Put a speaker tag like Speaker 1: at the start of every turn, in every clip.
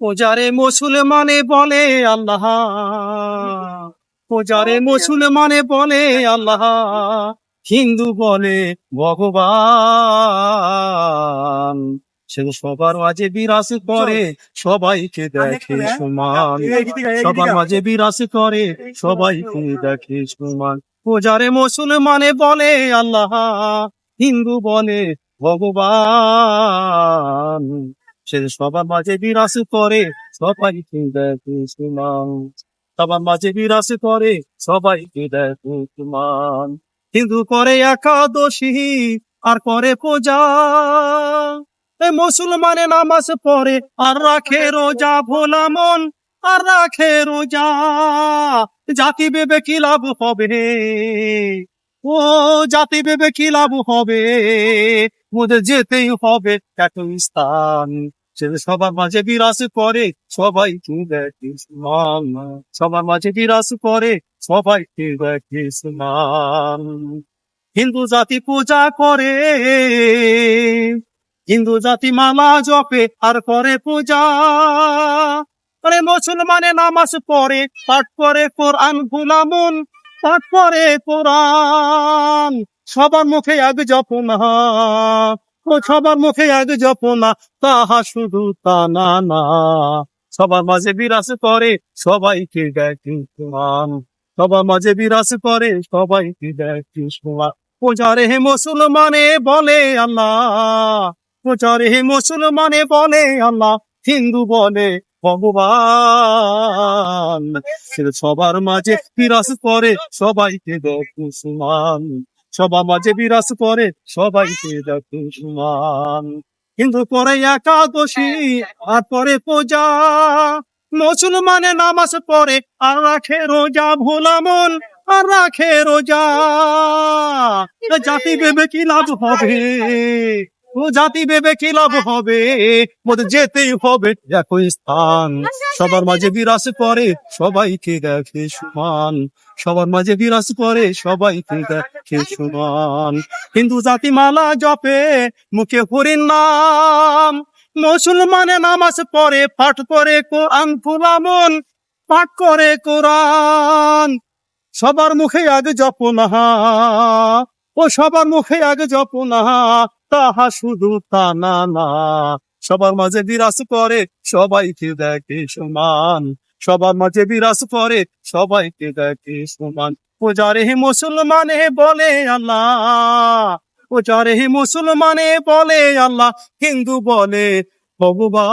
Speaker 1: পূজারে মুসলমানে বলে আল্লাহ, পূজারে মুসলমানে বলে আল্লাহ, হিন্দু বলে ভগবান। সে সবার মাঝে বিরাজ করে, সবাইকে দেখে সমান। সবার মাঝে বিরাজ করে, সবাইকে দেখে সমান। পূজারে মুসলমানে বলে আল্লাহ, হিন্দু বলে ভগবান। সে সবার মাঝে বিরাজ করে, সবাইকে দেখে সমান। সবার মাঝে বিরাজ করে, সবাইকে দেখে সমান। হিন্দু করে একাদশী আর করে পূজা, মুসলমানে নামাজ পড়ে আর রাখে রোজা। ভোলা মন আর রাখে রোজা, জাতি ভেবে কি লাভ হবে? ও জাতি ভেবে কি লাভ হবে? ওদের যেতেই হবে একই স্থান। সে সবার মাঝে বিরাজ করে, সবাইকে দেখে সমান। সবার মাঝে বিরাজ করে, সবাইকে দেখে সমান। হিন্দু জাতি পূজা করে, হিন্দু জাতি মালা জপে আর করে পূজা। আরে মুসলমানে নামাজ পড়ে, পাঠ করে কোরআন। ভুলামন পাঠ করে কোরআন। সবার মুখে এক জপনা, ও সবার মুখে এক জপনা, তাহা শুধু তা না না। সবার মাঝে বিরাজ করে, সবাইকে দেখে সমান। সবার মাঝে বিরাজ করে, সবাইকে দেখে সমান। পূজারে হে মুসলমানে বলে আল্লাহ, পূজারে হে মুসলমানে বলে আল্লাহ, হিন্দু বলে ভগবান। সে সবার মাঝে বিরাজ করে, সবাইকে দেখে সমান। সবার মাঝে বিরাজ করে, সবাইকে দেখে সমান। হিন্দু করে একাদশী আর করে পূজা, মুসলমানে নামাজ পড়ে আর রাখে রোজা। ভোলা মন আর রাখে রোজা, জাতি ভেবে কি লাভ হবে? ও জাতি ভেবে কি লাভ হবে? মোদের যেতেই হবে একই স্থান। সবার মাঝে বিরাজ করে, সবাইকে দেখে সমান। সবার মাঝে বিরাজ করে, সবাইকে দেখে সমান। হিন্দু জাতি মালা জপে, মুখে হরির নাম। মুসলমানে নামাজ পড়ে, পাঠ করে কোরআন। ফুলামন পাঠ করে কোরআন। সবার মুখে আগে জপনা, ও সবার মুখে আগে জপনা, তাহা শুধু তা না না। সবার মাঝে বিরাজ করে, সবাইকে দেখে সমান। সবার মাঝে বিরাজ করে, সবাইকে দেখে সমান। পূজারে হে মুসলমানে বলে আল্লাহ, পূজারে হে মুসলমানে বলে আল্লাহ, হিন্দু বলে ভগবান।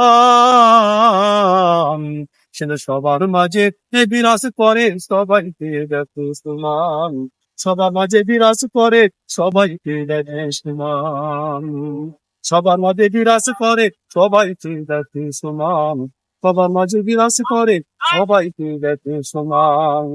Speaker 1: সে সবার মাঝে বিরাজ করে, সবাইকে দেখে সমান। সবার মাঝে বিরাজ করে, সবাইকে দেখে সমান। সবার মাঝে বিরাজ করে, সবাইকে দেখে সমান। সবার মাঝে বিরাজ করে, সবাইকে দেখে সমান।